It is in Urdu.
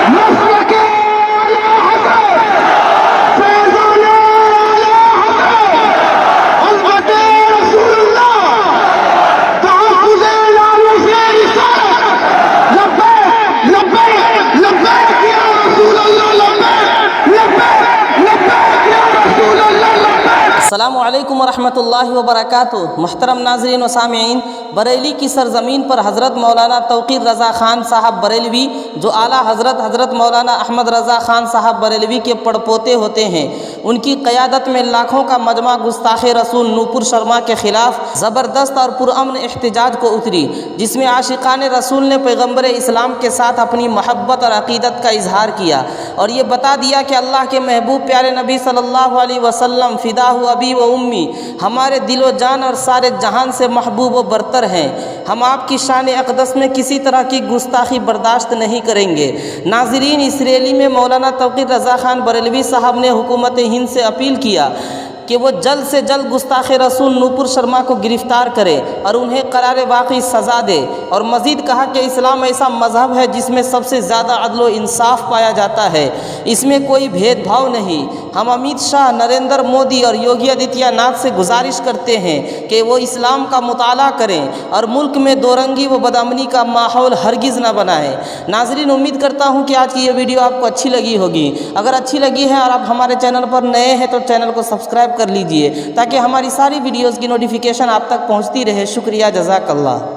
مسلک اعلی حضرت فیضان اعلی حضرت البت رسول اللہ تحفظ ناموس رسالت لبیک لبیک لبیک یا رسول اللہ لبیک لبیک لبیک یا رسول اللہ لبیک۔ السلام علیکم ورحمۃ اللہ وبرکاتہ۔ محترم ناظرین و سامعین، بریلی کی سرزمین پر حضرت مولانا توقیر رضا خان صاحب بریلوی جو اعلیٰ حضرت مولانا احمد رضا خان صاحب بریلوی کے پڑپوتے ہوتے ہیں، ان کی قیادت میں لاکھوں کا مجمع گستاخ رسول نوپور شرما کے خلاف زبردست اور پرامن احتجاج کو اتری، جس میں عاشقان رسول نے پیغمبر اسلام کے ساتھ اپنی محبت اور عقیدت کا اظہار کیا اور یہ بتا دیا کہ اللہ کے محبوب پیارے نبی صلی اللہ علیہ وسلم فدا ابی و امی ہمارے دل و جان اور سارے جہان سے محبوب و برتر ہیں۔ ہم آپ کی شان اقدس میں کسی طرح کی گستاخی برداشت نہیں کریں گے۔ ناظرین، اس ریلی میں مولانا توقیر رضا خان بریلوی صاحب نے حکومت ہند سے اپیل کیا کہ وہ جلد سے جلد گستاخ رسول نوپور شرما کو گرفتار کرے اور انہیں قرار واقعی سزا دے، اور مزید کہا کہ اسلام ایسا مذہب ہے جس میں سب سے زیادہ عدل و انصاف پایا جاتا ہے، اس میں کوئی بھید بھاؤ نہیں۔ ہم امیت شاہ، نریندر مودی اور یوگی آدتیہ ناتھ سے گزارش کرتے ہیں کہ وہ اسلام کا مطالعہ کریں اور ملک میں دو رنگی و بدامنی کا ماحول ہرگز نہ بنائیں۔ ناظرین، امید کرتا ہوں کہ آج کی یہ ویڈیو آپ کو اچھی لگی ہوگی۔ اگر اچھی لگی ہے اور آپ ہمارے چینل پر نئے ہیں تو چینل کو سبسکرائب کر لیجئے تاکہ ہماری ساری ویڈیوز کی نوٹیفیکیشن آپ تک پہنچتی رہے۔ شکریہ، جزاک اللہ۔